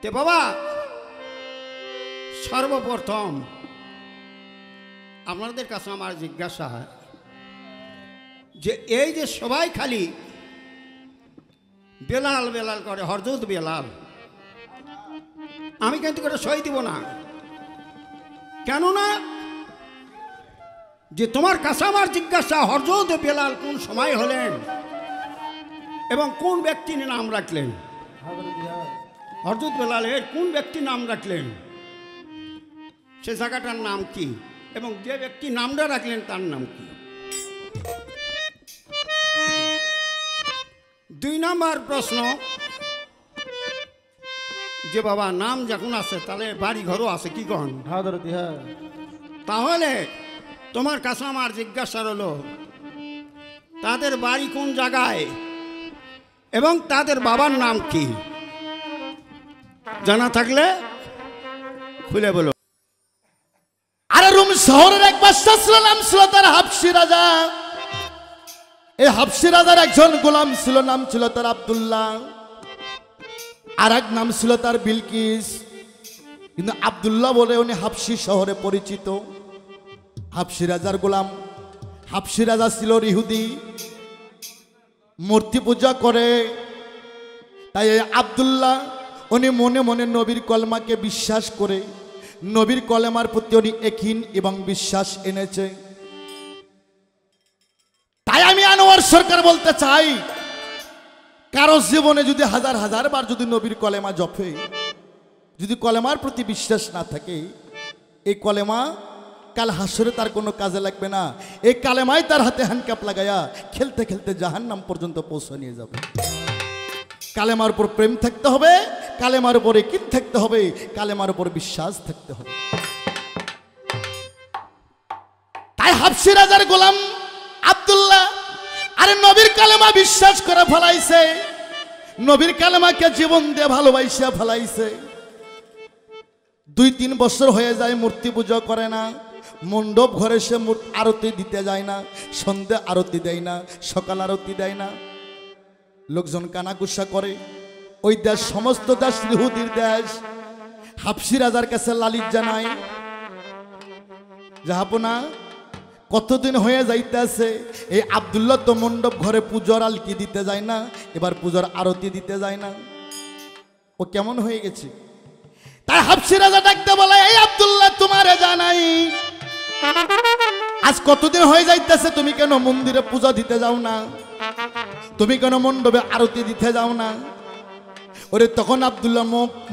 তে বাবা সর্বপ্রথম আপনাদের কাছে আমার জিজ্ঞাসা যে এই যে সবাই খালি বেলাল বেলাল করে হরজত বেলাল, আমি কিন্তু করে সই দিব না। কেননা যে তোমার কাছে আমার জিজ্ঞাসা হরজত বেলাল কোন সময় হলেন এবং কোন ব্যক্তির নাম রাখলেন, হরজত বেলালের কোন ব্যক্তির নাম রাখলেন, সে জায়গাটার নাম কি এবং যে ব্যক্তি নামটা রাখলেন তার নাম কি। 2 নম্বর প্রশ্ন যে বাবা নাম যখন আছে তাহলে বাড়ি ঘরও আছে কি কন? তাহলে তোমার কাছে আমার জিজ্ঞাসা হলো তাদের বাড়ি কোন জায়গায় এবং তাদের বাবার নাম কি, জানা থাকলে খুলে বলো। আরে রুম শহরের এক বাদশা ছিল, নাম ছিল তার হাবশী রাজা। এই হাবশী রাজার একজন গোলাম ছিল, নাম ছিল তার আব্দুল্লাহ, আর এক নাম ছিল তার বিলকিস। কিন্তু আব্দুল্লাহ বলে উনি হাবশী শহরে পরিচিত। হাবশী রাজার গোলাম, হাবশী রাজা ছিল ইহুদি, মূর্তি পূজা করে। তাই আব্দুল্লাহ উনি মনে মনে নবীর কলমাকে বিশ্বাস করে নবীর কলেমার প্রতি উনি একিন এবং বিশ্বাস এনেছে। তাই আমি আনোয়ার সরকার বলতে চাই, কারো জীবনে যদি হাজার হাজার বার যদি নবীর কলেমা জপে, যদি কলেমার প্রতি বিশ্বাস না থাকে, এই কলেমা কাল হাসরে তার কোনো কাজে লাগবে না। এই কালেমাই তার হাতে হ্যান্ডকাপ লাগায়া খেলতে খেলতে জাহান্নাম পর্যন্ত পৌঁছে নিয়ে যাবে। কালেমার উপর প্রেম থাকতে হবে, কালেমার উপর একিন থাকতে হবে, কালেমার উপর বিশ্বাস থাকতে হবে। তাই হাবশী রাজার গোলাম আব্দুল্লাহ আরে নবীর কালেমা বিশ্বাস করে ফেলাইছে, নবীর কালেমাকে জীবন দিয়ে ভালোবাসা ফেলাইছে। 2-3 বছর হয়ে যায় মূর্তি পূজা করে না, মণ্ডপ ঘরে সে আরতি দিতে যায় না, সন্ধ্যে আরতি দেয় না, সকাল আরতি দেয় না। লোকজন কানাকুশা করে। ওই দেশ সমস্ত দেশ ইহুদির দেশ। হাবশী রাজার কাছে লালিত জানায়, জাহাপনা কতদিন হয়ে যাইতেছে এই আব্দুল্লাহ তো মণ্ডপ ঘরে পূজার আলকি দিতে যায় না, এবার পূজার আরতি দিতে যায় না, ও কেমন হয়ে গেছে? তাই হাবশী রাজা ডাকতে বলে, এই আব্দুল্লাহ তোমারে জানাই, আজ কতদিন হয়ে যাইতেছে তুমি কেন মন্দিরে পূজা দিতে যাও না, তুমি কেন মণ্ডপে আরতি দিতে যাও না? ওরে তখন আব্দুল্লাহ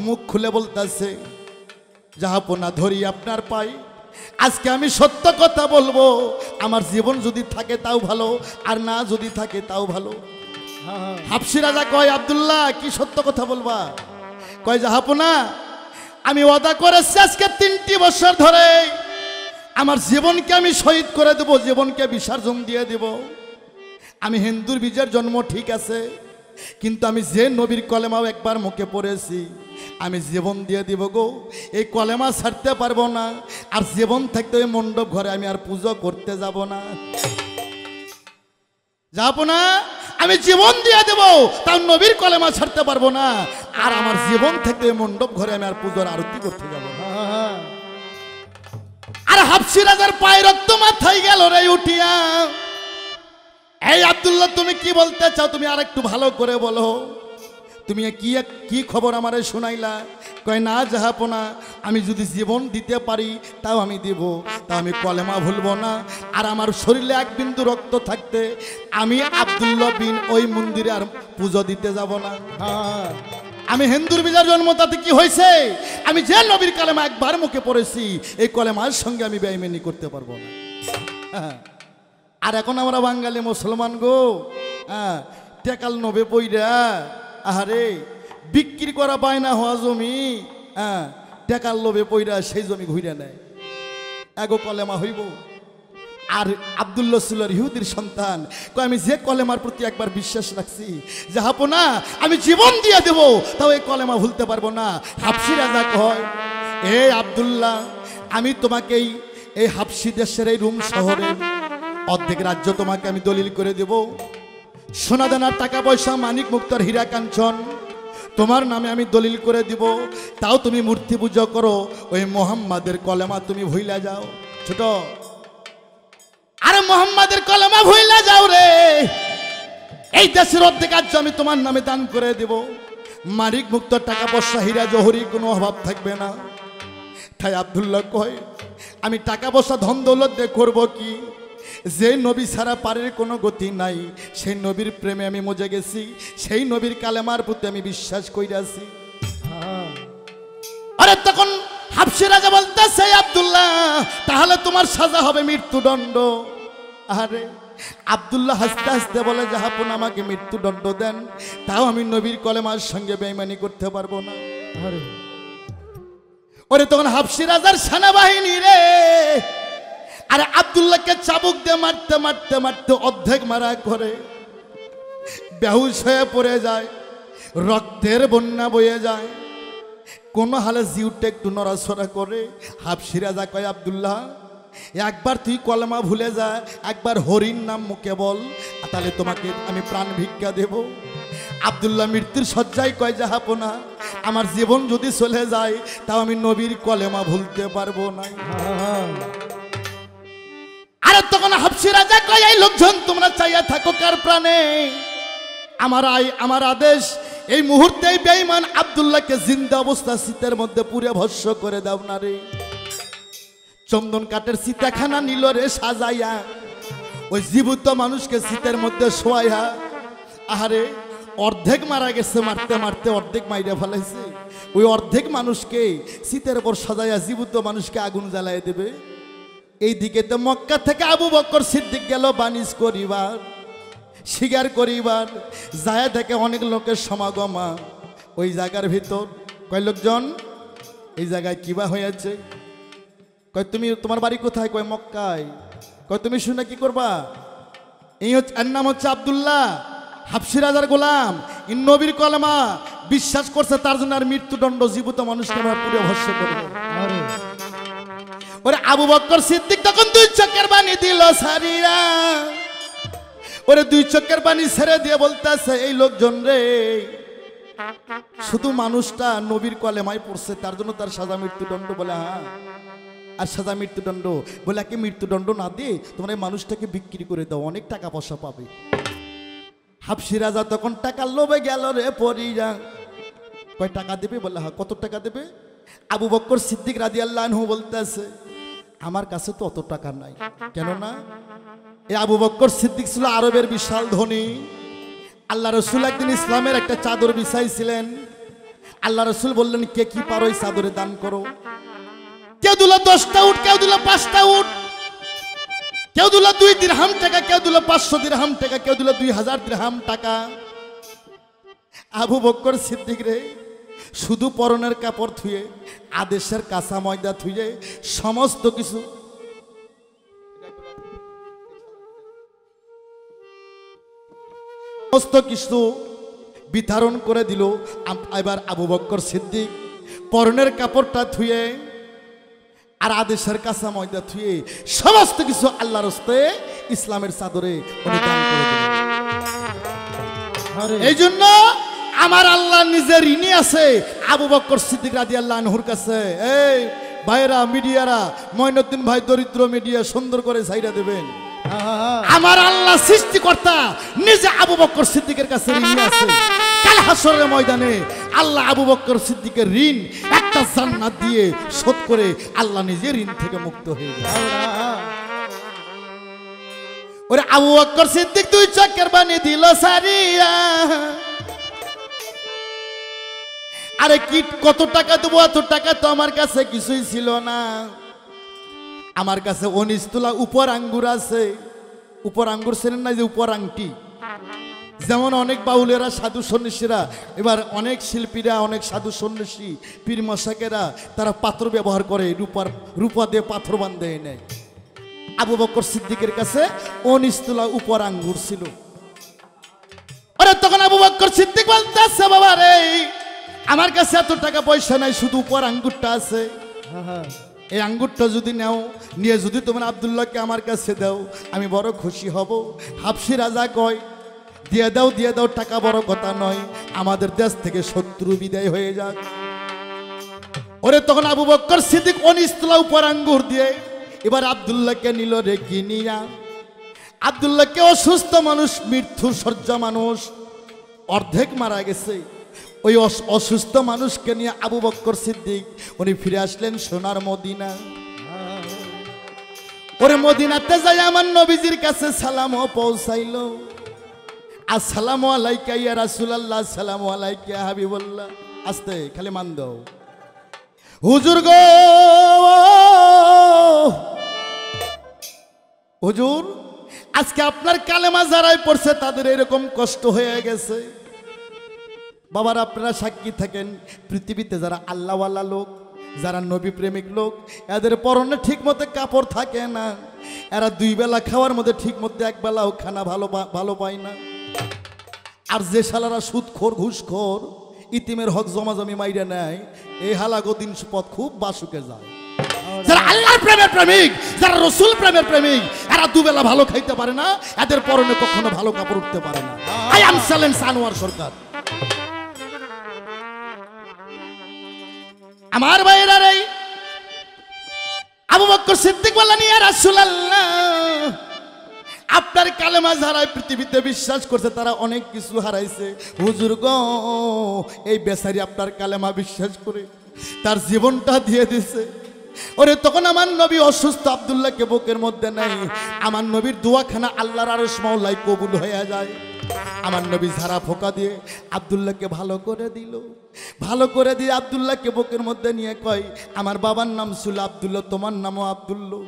মুখ খুলে বলতেছে, জাহাপনা ধরি আপনার পাই, আজকে আমি সত্য কথা বলবো, আমার জীবন যদি থাকে তাও ভালো, আর না যদি থাকে তাও ভালো। হাবশী রাজা কয়, আব্দুল্লাহ কি সত্য কথা বলবা? কয়, জাহাপনা আমি ওয়াদা করেছি আজকে 3টি বছর ধরে আমার জীবনকে আমি শহীদ করে দেব, জীবনকে বিসর্জন দিয়ে দেব। আমি হিন্দুর বীজের জন্ম ঠিক আছে, কিন্তু আমি যে নবীর কলেমাও একবার মুখে পড়েছি আমি জীবন দিয়ে দিব গো, এই কলেমা ছাড়তে পারবো না, আর জীবন থাকতে ওই মণ্ডপ ঘরে আমি আর পুজো করতে যাব না। যাবো না, আমি জীবন দিয়ে দেব, তার নবীর কলেমা ছাড়তে পারবো না, আর আমার জীবন থাকতে ওই মণ্ডপ ঘরে আমি আর পুজোর আরতি করতে যাব না। আর হাবশী রাজার পায়ে রক্ত মাথায় গেল রে উঠিয়া। এই আব্দুল্লাহ তুমি কি বলতে চাও, তুমি আর একটু ভালো করে বলো, তুমি কি খবর আমারে শোনাইলা? কয়, না জাহাপনা আমি যদি জীবন দিতে পারি তাও আমি দিব, তাও আমি কলেমা ভুলবো না, আর আমার শরীরে 1 বিন্দু রক্ত থাকতে আমি আব্দুল্লাহ বিন ওই মন্দিরে আর পুজো দিতে যাব না। আমি হিন্দুর বীজের জন্ম, তাতে কি হয়েছে? আমি যে নবীর কলেমা একবার মুখে পড়েছি এই কলেমার সঙ্গে আমি বেঈমানি করতে পারবো না। আর এখন আমরা বাঙালি মুসলমান গো, টেকাল নবে পইরা আহারে বিক্রি করা বায়না হওয়া জমি, টেকাল লোভে পইরা সেই জমি ঘুরে নেয়, এগো কলেমা হইব। আর আব্দুল্লাহ ছিল ইহুদির সন্তান, কয় আমি যে কলেমার প্রতি একবার বিশ্বাস রাখছি জাহাপনা আমি জীবন দিয়ে দেব, তাও এই কলেমা ভুলতে পারবো না। হাবশী রাজা কয়, এ আব্দুল্লাহ আমি তোমাকে এই হাবশী দেশের এই রুম শহরের অর্ধেক রাজ্য তোমাকে আমি দলিল করে দেব, সোনাদানার টাকা পয়সা মানিক মুক্তার হীরা কাঞ্চন তোমার নামে আমি দলিল করে দিব, তাও তুমি মূর্তি পূজা করো, ওই মোহাম্মদের কলেমা তুমি ভুইলা যাও। ছোট, আরে মোহাম্মদের কলেমা ভুইলা যাও রে, এই দেশের অর্ধেক আজ আমি তোমার নামে দান করে দেব, মালিক মুক্ত টাকা পয়সা হীরা জহরি কোনো অভাব থাকবে না। তাই আব্দুল্লাহ কয়, আমি টাকা পয়সা ধন দৌলত দিয়ে করবো কি, যে নবী ছাড়া পারের কোনো গতি নাই, সেই নবীর প্রেমে আমি মজে গেছি, সেই নবীর কালেমার প্রতি আমি বিশ্বাস কইরাছি। আরে তখন হাবশী রাজা বলতেছে, আব্দুল্লাহ তাহলে তোমার সাজা হবে মৃত্যুদণ্ড। আরে আব্দুল্লাহ হাসতে হাসতে বলে, জাহাপন আমাকে মৃত্যুদণ্ড দেন, তাও আমি নবীর কলেমার সঙ্গে বেঈমানি করতে পারবো না। ওরে তখন হাবশী রাজার সেনাবাহিনী রে, আরে আব্দুল্লাহকে চাবুক দিয়ে মারতে মারতে মারতে অর্ধেক মারা করে বেহুশ হয়ে পড়ে যায়, রক্তের বন্যা বয়ে যায়, কোনো হালে জিউটা একটু নড়াচড়া করে। হাবশী রাজা কয়, আব্দুল্লাহ একবার তুই কলেমা ভুলে যা, একবার হরির নাম মুখে বল, তাহলে তোমাকে আমি প্রাণ ভিক্ষা দেব। আব্দুল্লাহ মৃত্যুর শয্যায় কয়, জাহাপনা আমার জীবন যদি চলে যায়, তাও আমি নবীর কলেমা ভুলতে পারবো না। আরে তখন হাবশী রাজা কয়, এই লোকজন তোমরা চাইয়া থাকো কার প্রাণে, আমার আদেশ, এই মুহূর্তে বেঈমান আব্দুল্লাহকে জিন্দা অবস্থা শীতের মধ্যে পুরে ভস্য করে দাও না রে। চন্দন কাঠের সীতাখানা নিল রে সাজাইয়া, ওই জীবিত মানুষকে শীতের মধ্যে শোয়াইয়া, আহারে অর্ধেক মারা গেছে, মারতে মারতে অর্ধেক মাইরা ফেলাইছে, ওই অর্ধেক মানুষকে শীতের উপর সাজাইয়া জীবিত মানুষকে আগুন জ্বালাই দেবে। এই দিকে তো মক্কা থেকে আবু বকর সিদ্দিক গেল বানিজ করিবার, শিকার করিবার, যায় থেকে অনেক লোকের সমাগমা ওই জায়গার ভিতর। কয় লোকজন এই জায়গায় কিবা হয়েছে? কয় তুমি, তোমার বাড়ি কোথায়? কয় মক্কায়। কয় তুমি শুনে কি করবা? এই হচ্ছে, এর নাম হচ্ছে আব্দুল্লাহ, হাবশী রাজার গোলাম, নবীর কলেমা বিশ্বাস করছে, তার জন্য আর মৃত্যুদণ্ড, জীবিত মানুষকে আমরা পুরো ভস্য করবো। ওরে আবু বকর সিদ্দিক তখন দুই চোখের পানি দিল সারিয়া, ওরে দুই চোখের পানি ছেড়ে দিয়ে বলতেছে, এই লোকজন রে শুধু মানুষটা নবীর কলেমায় পড়ছে, তার জন্য তার সাজা মৃত্যুদণ্ড। বলে হ্যাঁ, আর সাজা মৃত্যুদণ্ড বলে, একে মৃত্যুদণ্ড না দিয়ে তোমরা এই মানুষটাকে বিক্রি করে দাও, অনেক টাকা পয়সা পাবে। হাবশী রাজা তখন টাকার লোভে গেল রে পড়িয়া। কয় টাকা দেবে? বলে হ্যাঁ। কত টাকা দেবে? আবু বকর সিদ্দিক রাদিয়াল্লাহু আনহু বলতেছে, আমার কাছে তো অত টাকা নাই। কেননা এই আবু বকর সিদ্দিক ছিল আরবের বিশাল ধনী। আল্লাহ রসুল একদিন ইসলামের একটা চাদর বিছাইছিলেন, আল্লাহ রসুল বললেন, কে কি পারো এই চাদরে দান করো। কেউ দিল 10টা উট, কেউ দিল 5টা উট, কেউ দিল 2 দিরহাম টাকা, কেউ দিল 500 দিরহাম টাকা, কেউ দিল 2000 দিরহাম টাকা। আবু বকর সিদ্দিক রে শুধু পরনের কাপড় থুয়ে, আদেশের কাঁচা ময়দা থুয়ে, সমস্ত কিছু বিতরণ করে দিল। এবার আবু বকর সিদ্দিক পরনের কাপড়টা থুয়ে আর আদেশের কাঁচা ময়দা থুয়ে সমস্ত কিছু আল্লাহর হস্তে ইসলামের চাদরে উনি দান করে দিলেন। এই জন্য আমার আল্লাহ নিজে ঋণী আছে আবু বকর সিদ্দিক রাদিয়াল্লাহু আনহুর কাছে। এই ভাইরা, মিডিয়ারা, মঈনুদ্দিন ভাই দরিদ্র মিডিয়া সুন্দর করে ছাইরা দেবেন। আমার আল্লাহ সৃষ্টিকর্তা নিজে আবু বকর সিদ্দিকের কাছে ঋণী আছে। কাল হাসরের ময়দানে আল্লাহ আবু বকর সিদ্দিকের ঋণ একটা জান্নাত দিয়ে শোধ করে আল্লাহ নিজে ঋণ থেকে মুক্ত হয়ে যায়। ওরে আবু বকর সিদ্দিক দুই চোখের পানি দিল সারিয়া। আরে কি কত টাকা দেবো? এত টাকা তো আমার কাছে কিছুই ছিল না। আমার কাছে 19 তোলা উপর আঙ্গুর আছে। উপর আঙ্গুর ছিলেন না, যে উপর আংটি, যেমন অনেক বাউলেরা, সাধু সন্ন্যাসীরা, এবার অনেক শিল্পীরা, অনেক সাধু সন্ন্যাসী, পীর মশাকেরা তারা পাথর ব্যবহার করে, রূপা দিয়ে পাথর বান্ধে নেয়। আবু বকর সিদ্দিকের কাছে 19 তোলা উপর আঙ্গুর ছিল। আরে তখন আবু বকর সিদ্দিক বলতেছে, বাবা রে আমার কাছে এত টাকা পয়সা নাই, শুধু উপর আঙ্গুরটা আছে। এই আঙ্গুরটা যদি নাও, নিয়ে যদি তোমরা আব্দুল্লাহকে আমার কাছে দাও, আমি বড় খুশি হব। হাবশী রাজা কয়, দিয়ে দাও, টাকা বড় কথা নয়, আমাদের দেশ থেকে শত্রু বিদায় হয়ে যাক। ওরে তখন আবু বকর সিদ্দিক 19 তলা উপর আঙ্গুর দিয়ে এবার আব্দুল্লাহকে নিল রে কিনিয়া। আব্দুল্লাহকে অসুস্থ মানুষ, মৃত্যুর শয্যা মানুষ, অর্ধেক মারা গেছে। ওই অসুস্থ মানুষকে নিয়ে আবু বকর সিদ্দিক উনি ফিরে আসলেন সোনার মদিনা। ওরে মদিনাতে যাই আমার নবীজির কাছে সালামও পৌঁছাইল। আসসালামু আলাইকা ইয়া রাসূলুল্লাহ, আসসালামু আলাইকা ইয়া হাবিবাল্লাহ। আস্তে খালি মান দাও। হুজুর গো, হুজুর আজকে আপনার কালেমা যারাই পড়ছে তাদের এরকম কষ্ট হয়ে গেছে। বাবার আপনারা সাক্ষী থাকেন, পৃথিবীতে যারা আল্লাহওয়ালা লোক, যারা নবী প্রেমিক লোক, এদের পরনে ঠিক মতো কাপড় থাকে না, এরা 2 বেলা খাওয়ার মধ্যে ঠিক মতো 1 বেলাও খানা ভালো পায় না। আর যে শালারা সুদখোর ঘুষখোর ইতিমের হক জমাজমি মাইরে নেয়, এই হালাগো দিন পথ খুব বাসুকে যায়। যারা আল্লাহর প্রেমের প্রেমিক, যারা রসুল প্রেমের প্রেমিক, এরা 2 বেলা ভালো খাইতে পারে না, এদের পরনে কখনো ভালো কাপড় উঠতে পারে না। আই এম চ্যালেঞ্জ আনোয়ার সরকার। আমার ভাইয়েরা রে, আবু বকর সিদ্দিক বললেন ইয়া রাসূলুল্লাহ, আপনার কালেমা যারা পৃথিবীতে বিশ্বাস করছে তারা অনেক কিছু হারাইছে। হুজুর গো, এই বেচারি আপনার কালেমা বিশ্বাস করে তার জীবনটা দিয়ে দিছে। ওরে তখন আমার নবী অসুস্থ, আব্দুল্লাহকে বুকের মধ্যে নেই। আমার নবীর দোয়াখানা আল্লাহর আরশ মাওলায় কবুল হয়ে যায়। আমার নবী ঝাড়া ফোঁকা দিয়ে আব্দুল্লাহকে ভালো করে দিল। ভালো করে দিয়ে আব্দুল্লাহকে বুকের মধ্যে নিয়ে কয়, আমার বাবার নাম ছিল আব্দুল্লাহ, তোমার নামও আব্দুল্লাহ।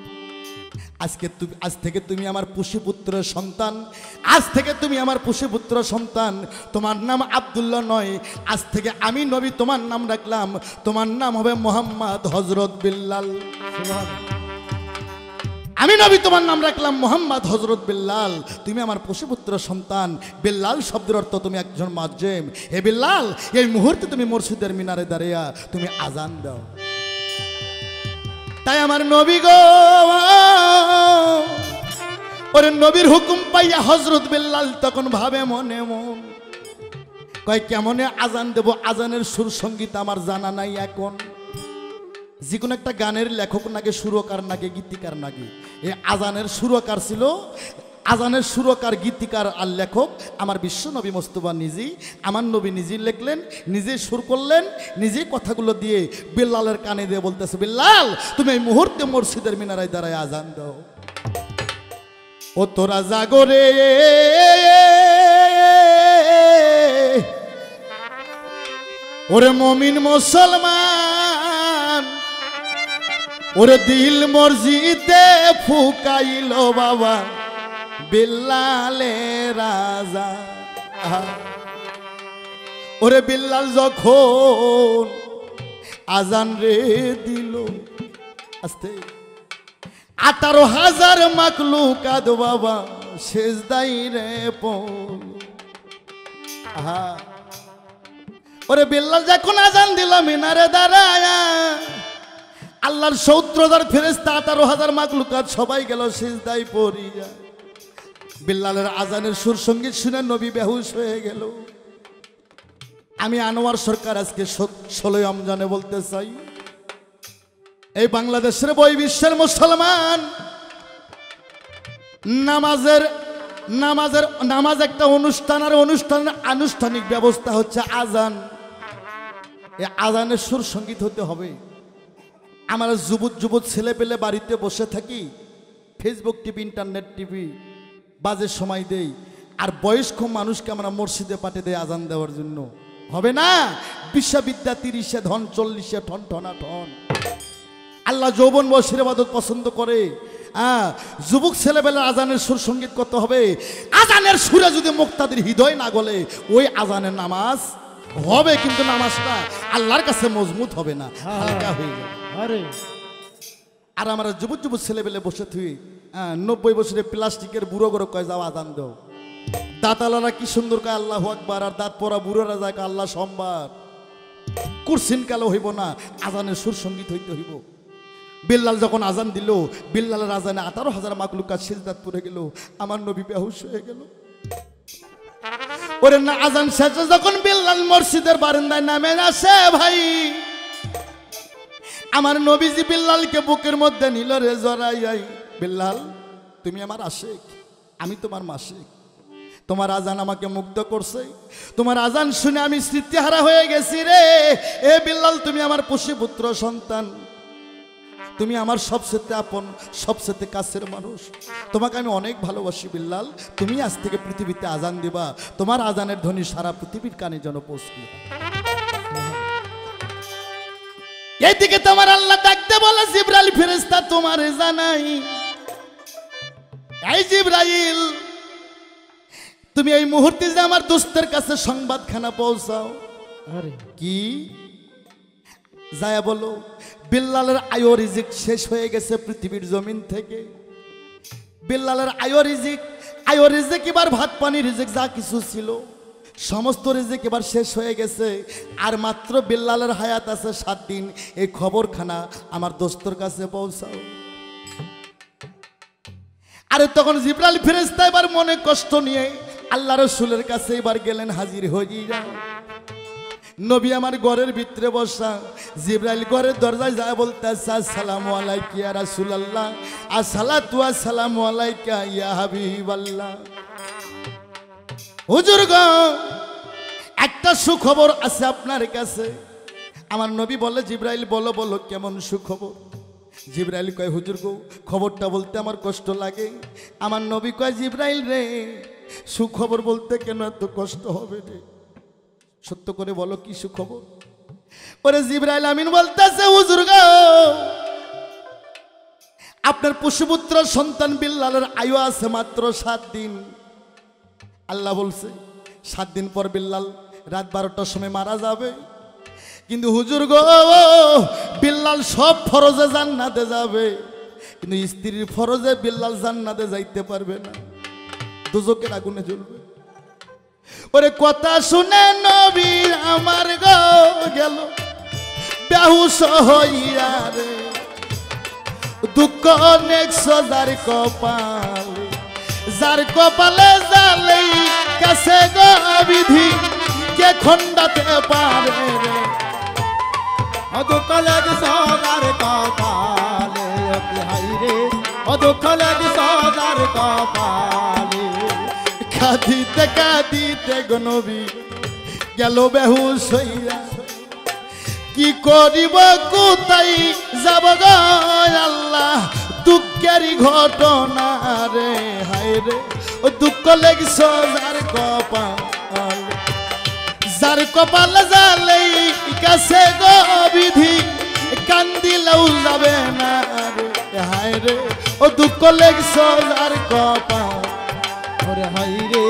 আজ থেকে তুমি আমার পুষিপুত্রের সন্তান, আজ থেকে তুমি আমার পুষিপুত্র সন্তান। তোমার নাম আব্দুল্লাহ নয়, আজ থেকে আমি নবী তোমার নাম রাখলাম, তোমার নাম হবে মোহাম্মদ হযরত বিল্লাল। আমি নবী তোমার নাম রাখলাম মোহাম্মদ হযরত বিল্লাল, তুমি আমার পুষিপুত্র সন্তান। বিল্লাল শব্দের অর্থ তুমি একজন মুয়াজ্জিম। হে বিল্লাল, এই মুহূর্তে তুমি মসজিদের মিনারে দাঁড়িয়ে তুমি আজান দাও। তাই আমার নবী গো, ওরে নবীর হুকুম পাইয়া হযরত বিল্লাল তখন ভাবে মনে মন, কয় কেমনে আজান দেব, আজানের সুর সঙ্গীত আমার জানা নাই। এখন যে কোনো একটা গানের লেখক নাকি, সুরকার নাকি, গীতিকার নাকি, এই আজানের সুরকার ছিল। আজানের সুরকার, গীতিকার আর লেখক আমার বিশ্ব নবী মোস্তফা নিজেই। আমার নবী নিজেই লেখলেন, নিজেই সুর করলেন, নিজেই কথাগুলো দিয়ে বিল্লালের কানে দিয়ে বলতেছে, বিল্লাল তুমি এই মুহূর্তে মসজিদের মিনারায় দাঁড়ায় আজান দাও। ও তোরা জাগরে, ওরে মুমিন মুসলমান, ওরে দিল মসজিদে ফুকাইল বাবা বিল্লালে রাজা। ওরে বিল্লাল যখন আজান রে দিল, আস্তে 18,000 মাখলুকাত বাবা সেজদাই রে পড়ল। ওরে বিল্লাল যখন আজান দিল মিনারে দাঁড়ায়া, আল্লাহর 70,000 ফেরেশতা 18,000 মাখলুকাত সবাই গেল সিজদায় পড়িয়া। বিল্লালের আজানের সুর সঙ্গীত শুনে নবী বেহুশ হয়ে গেল। আমি আনোয়ার সরকার আজকে 16 রমজানে বলতে চাই, এই বাংলাদেশের বই বিশ্বের মুসলমান, নামাজ একটা অনুষ্ঠান, আর অনুষ্ঠানের আনুষ্ঠানিক ব্যবস্থা হচ্ছে আজান। এই আজানের সুর সঙ্গীত হতে হবে। আমরা যুবক ছেলে পেলে বাড়িতে বসে থাকি, ফেসবুক টিভি, ইন্টারনেট টিভি বাজে সময় দেই, আর বয়স্ক মানুষকে আমরা মসজিদে পাঠিয়ে দেয় আজান দেওয়ার জন্য। হবে না? বিশ্ববিদ্যা 30 ধন 40 ঠন ঠনা ঠন। আল্লাহ যৌবন বয়সের ইবাদত পছন্দ করে। যুবক ছেলেবেলার আজানের সুর সঙ্গীত করতে হবে। আজানের সুরে যদি মুক্তাদির হৃদয় না গলে, ওই আজানের নামাজ হবে, কিন্তু নামাজটা আল্লাহর কাছে মজবুত হবে না, হালকা হয়ে যাবে। আর আমরা যুবক ছেলেবেলে বসে থুই 90 বছরের প্লাস্টিকের বুড়ো করে কয় যাও আজান দাও। দাঁতালারা কি সুন্দর কয় আল্লাহু আকবার, আর দাঁত পরা বুড়োরা যায় আল্লাহ সম্বার। কুরসিন কালো হইব না, আজানের সুর সঙ্গীত হইতে হইব। বিল্লাল যখন আজান দিল, বিল্লালের আজানে 18,000 মাখলুকাত সিজদাত পড়ে গেল। আমার নবী বেহুশ হয়ে গেল। ওরে না আজান শেষে যখন বিল্লাল মসজিদের বারান্দায় নামে আসে ভাই, আমার নবীজি বিল্লালকে বুকের মধ্যে নিল রে জড়াই। বিল্লাল তুমি আমার আশিক, আমি তোমার মাসিক, তোমার আজান আমাকে মুগ্ধ করছে, তোমার আজান শুনে আমি স্মৃতিহারা হয়ে গেছি রে। এ বিল্লাল তুমি আমার পুত্র সন্তান, তুমি আমার সবচেয়ে আপন, সবচেয়ে কাছের মানুষ, তোমাকে আমি অনেক ভালোবাসি বিল্লাল। তুমি আজ থেকে পৃথিবীতে আজান দিবা, তোমার আজানের ধ্বনি সারা পৃথিবীর কানে যেন পৌঁছবে। এইদিকে তোমার আল্লাহ ডাকতে বলে জিবরাইল ফেরেশতা তোমার জানাই, এই জিবরাইল তুমি এই মুহূর্তে যে আমার দোস্তের কাছে সংবাদখানা পৌঁছাও। কি যায় বলো, বিল্লালের আয়ু রিজিক শেষ হয়ে গেছে পৃথিবীর জমিন থেকে। বিল্লালের আয়ু রিজিক এবার ভাত পানি রিজিক যা কিছু ছিল সমস্ত রিজিক এবার শেষ হয়ে গেছে, আর মাত্র বিল্লালের হায়াত আছে 7 দিন। এই খবরখানা আমার দোস্তর কাছে পৌঁছাও। আরে তখন জিবরাইল ফেরেশতা এবার মনে কষ্ট নিয়ে আল্লাহ রাসূলের কাছে এবার গেলেন হাজির হয়ে যাও। নবী আমার ঘরের ভিতরে বসা, জিবরাইল ঘরের দরজায় যায় বলতেছে আসসালামু আলাইকা ইয়া রাসূলুল্লাহ, আসসালাতু ওয়াসসালামু আলাইকা ইয়া হাবিবাল্লাহ। হুজুর গো একটা সুখবর আছে আপনার কাছে। আমার নবী বলে জিবরাইল বলো বলো কেমন সুখবর। জিবরাইল কয় হুজুর গো খবরটা বলতে আমার কষ্ট লাগে। আমার নবী কয় জিবরাইল রে সুখবর বলতে কেন এত কষ্ট হবে রে, সত্য করে বলো কি সুখবর। ওরে জিবরাইল আমিন বলতেছে হুজুর গো আপনার পুত্র সন্তান বিল্লালের আয়ু আছে মাত্র 7 দিন। আল্লাহ বলছে 7 দিন পর বিল্লাল রাত 12টার সময় মারা যাবে। কিন্তু হুজুর গো বিল্লাল সব ফরজে জান্নাতে যাবে, কিন্তু স্ত্রীর ফরজে বিল্লাল জান্নাতে যাইতে পারবে না, দোজকের আগুনে জ্বলবে। ওরে কথা শুনে নবী আমার গো গেল বেহুশ হইয়া রে, দুঃখ অনেক সজার কপালে, যার কপালে জালেই কাছে গো বিধি কে খণ্ডাতে পারে রে। দুঃখ লাগে সদার কপালে হাই রে, দুঃখ লাগে সদার কপালে। কাঁদিতে কাঁদিতে গো নবী গেল বেহুশ হইয়া, কি করিব কোথায় যাব গো আল্লাহ দুঃখেরই ঘটনা রে। হাই রে ও দুঃখ লেগেছ যার কপাল, যার কপাল জালেই কাছে গো বিধি কান্দিলেও যাবে না রে। হাই রে ও দুঃখ লেগেছ যার কপাল, ওরে হাই রে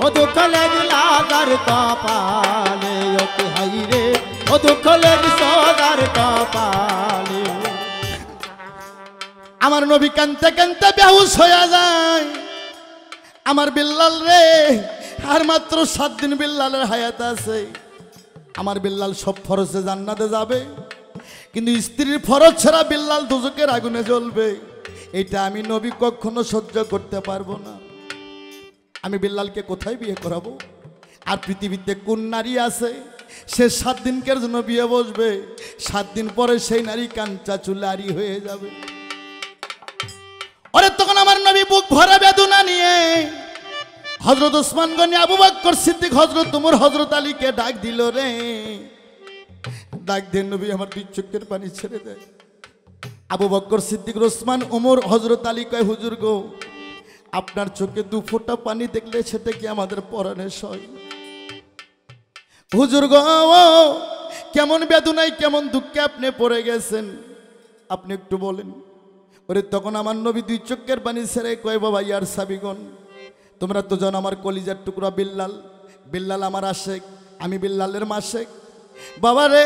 ও দুঃখ লাগলা যার কপালে, ওকে হাই রে ও দুঃখ লাগে সদার কপালে। আমার নবী কানতে কানতে বেহুশ হয়ে যায়। আমার বিল্লাল রে আর মাত্র 7 দিন বিল্লালের হায়াত আছে। আমার বিল্লাল সব ফরজে জান্নাতে যাবে, কিন্তু স্ত্রীর ফরজ ছাড়া বিল্লাল দোজকের আগুনে জ্বলবে। এটা আমি নবী কখনো সহ্য করতে পারবো না। আমি বিল্লালকে কোথায় বিয়ে করাবো? আর পৃথিবীতে কোন নারী আছে সে 7 দিনকের জন্য বিয়ে বসবে, 7 দিন পরে সেই নারী কাঞ্চা চুলারি হয়ে যাবে। ওরে তখন আমার নবী বুক ভরা বেদনা নিয়ে হযরত ওসমান গনি, আবু বকর সিদ্দিক, হযরত ওমর, হযরত আলীকে ডাক দিল রে। ডাক দিয়ে নবী আমার 2 চোখের পানি ছেড়ে দেয়। আবু বকর সিদ্দিক, ওসমান, ওমর, হযরত আলী কয় হুজুর গো আপনার চোখে 2 ফোঁটা পানি দেখলে সেটা কি আমাদের পরাণে সয়? হুজুর গো কেমন বেদনায় কেমন দুঃখে আপনি পড়ে গেছেন আপনি একটু বলেন। ওরে তখন আমার নবী 2 চোখের পানি ছেড়ে কয় বাবা ইয়ার সাবিগণ তোমরা তো জানো আমার কলিজার টুকরা বিল্লাল, বিল্লাল আমার আশেক, আমি বিল্লালের মাশেক। বাবা রে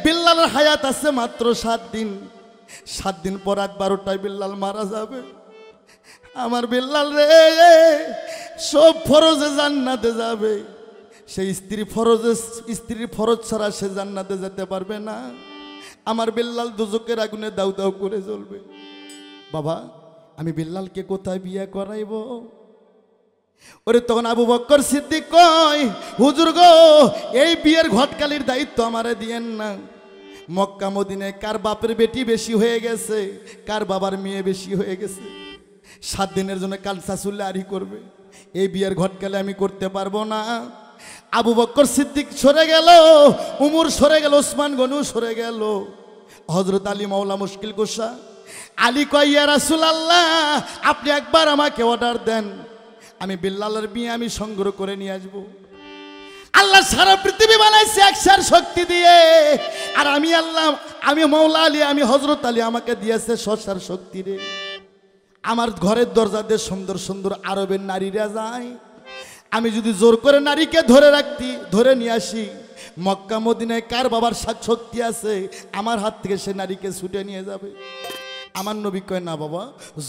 বিল্লালের হায়াত আছে মাত্র 7 দিন, 7 দিন পর রাত 12টায় বিল্লাল মারা যাবে। আমার বিল্লাল রে সব ফরজে জান্নাতে যাবে, সেই স্ত্রীর ফরজ ছাড়া সে জান্নাতে যেতে পারবে না। আমার বিল্লাল দোজকের আগুনে দাউ দাউ করে জ্বলবে। বাবা আমি বিল্লালকে কোথায় বিয়ে করাইব? ওরে তখন আবু বকর সিদ্দিক কয়, হুজুর গো, এই বিয়ের ঘটকালির দায়িত্ব আমারে দিয়েন না। মক্কা মদিনায় কার বাপের বেটি বেশি হয়ে গেছে, কার বাবার মেয়ে বেশি হয়ে গেছে, 7 দিনের জন্য কালসা চুল্লে আরি করবে, এই বিয়ের ঘটকালে আমি করতে পারবো না। আবু বকর সিদ্দিক সরে গেল, উমর সরে গেল, ওসমান গনু সরে গেল, হযরত আলী মাওলা মুশকিল কুশা। আলী কয়, ইয়া রাসূলুল্লাহ, আপনি একবার আমাকে অর্ডার দেন, আমি বিল্লালের বিয়ে আমি সংগ্রহ করে নিয়ে আসবো। আল্লাহ সারা পৃথিবী বানাইছে একসার শক্তি দিয়ে, আর আমি আল্লাহ, আমি মাওলা আলী, আমি হযরত আলী, আমাকে দিয়েছে শসার শক্তি রে। আমার ঘরের দরজা দিয়ে সুন্দর সুন্দর আরবের নারীরা যায়, আমি যদি জোর করে নারীকে ধরে নিয়ে আসি, মক্কা মদিনায় কার বাবার শক্তি আছে, আমার হাত থেকে সে নারীকে ছুটে নিয়ে যাবে। আমার নবী কয়, না বাবা,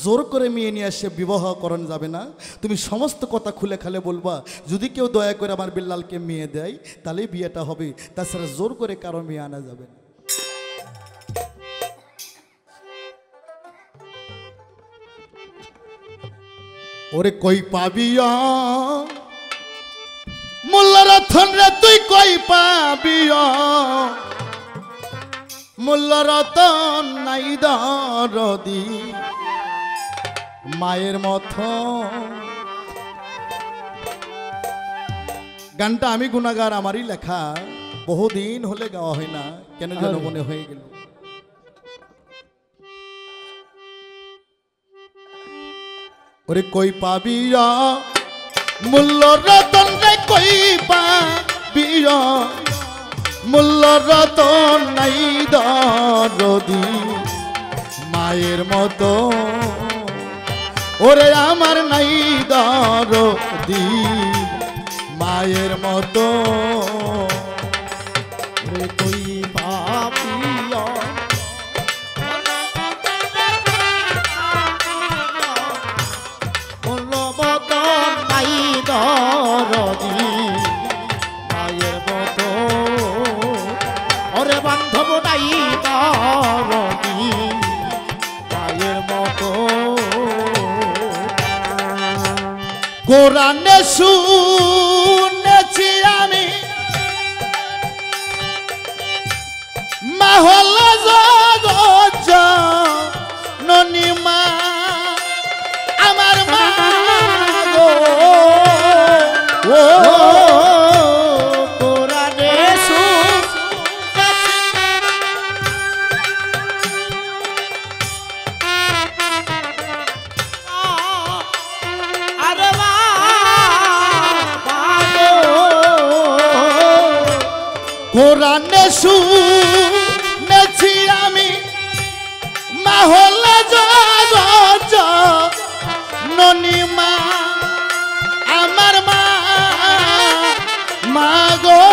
জোর করে মেয়ে নিয়ে আসে বিবাহ করণ যাবে না, তুমি সমস্ত কথা খুলে খালে বলবা, যদি কেউ দয়া করে আমার বিল্লালকে মেয়ে দেয় তাহলেই বিয়েটা হবে, তাছাড়া জোর করে কারো মেয়ে আনা যাবে না। ওরে কই পাবিয়া মোল্লা রতন রে, তুই কই পাবিয়া, মোল্লা রতন নাই দরদি মায়ের মতো। গানটা আমি গুনাগার, আমারই লেখা, বহুদিন হলে গাওয়া হয় না, কেন যেন মনে হয়ে গেল। ওরে কই পাবিয়া মূল্য রতন রে, কই পাবিয়া মূল্য রতন নাই দরদি মায়ের মতো, ওরে আমার নাই দরদি মায়ের মতো। ওরে কই পাপিয়া মূল্যবতন নাই দরদি মায়ের মতো, ওরে বান্ধব নাই দরদি মায়ের মতো। কোরআনে শুনেছি আমি মহল জগৎ জননী মা, আমার মা গো, ও কোরআনে আরে কোরআনে শুনেছি আমি মহল জগৎ জননী মা, আমার মা, মা গো,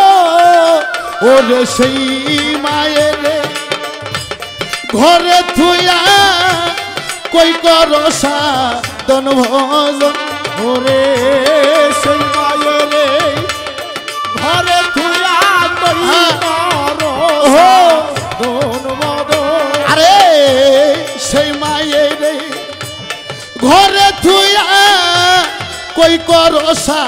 ওরে সেই মায়ের ঘরে থুয়া কই করসা দন ভজন, ওরে সেই মায়ের ঘরে থুয়া কই দোন মদন, আরে সেই মায়ের ঘরে থুয়া কই করসা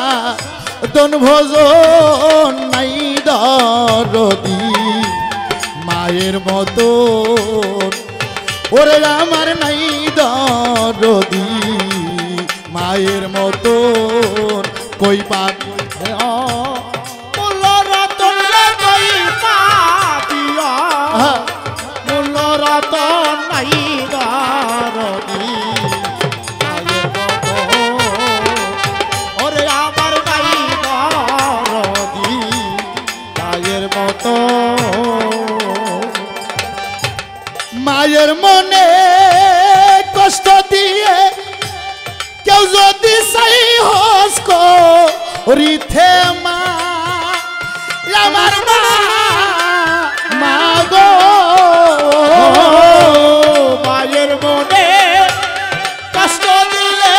দন ভজন নাই দরদি মায়ের মতো, ওরে আমার নাই দরদি মায়ের মতো। কই পাবি মূল্য রতন কই পাপিয়া মূল্য রতন নাই দরদি মায়ের মতো, ওরে আমার নাই দরদি মায়ের মতো। মায়ের মনে কষ্ট দিয়ে কেউ যদি সাই হস করিতে মা, আমার মা, মা গো, মায়ের মনে কষ্ট দিলে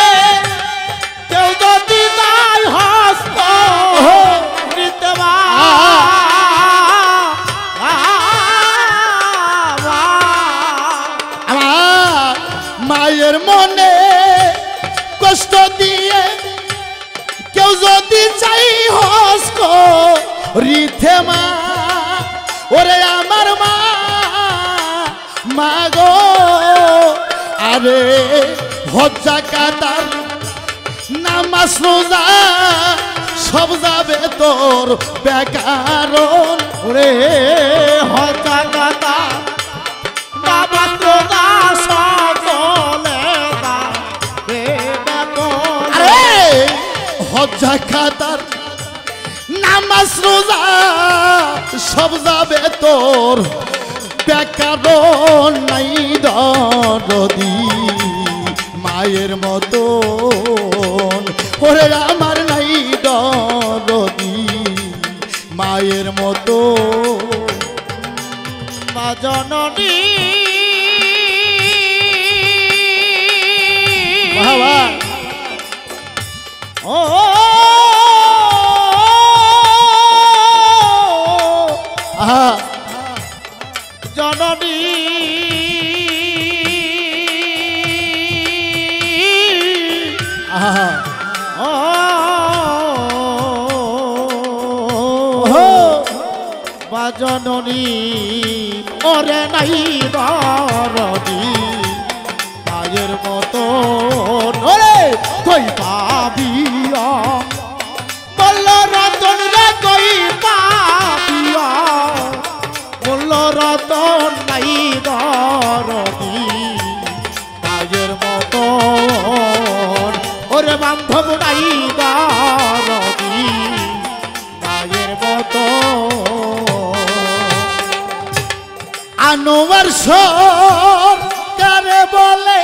কেউ যদি তাই হস্ত দিতে মা, আমার মায়ের মনে কষ্ট দিয়ে যদি চাই হস্ক রিথে মা ওরে আমার মা মাগো আরে হজ্জা কাতার নামাজ রোজা সব যাবে তোর বেকারণ ওরে হজ্জা কাতা নামাজ রোজা সকলে যাবে বেকারণ আরে হজ্জা কাতার নামাজ রোজা সব যাবে তোর বেকারণ নাই দরদি মায়ের মতন ওরে আমার নাই দরদি মায়ের মতো মা জননী বাবা ও আহা জননী আহা ও মা জননী ওরে নাই দরদি মায়ের মতো ওরে কই পাবিয়া বলল রতন রে কই পাবিয়া বলল রতন নাই দরদি মায়ের মতো ওরে বান্ধব নাই দরদি মায়ের মতো আনোয়ার সরকারে বলে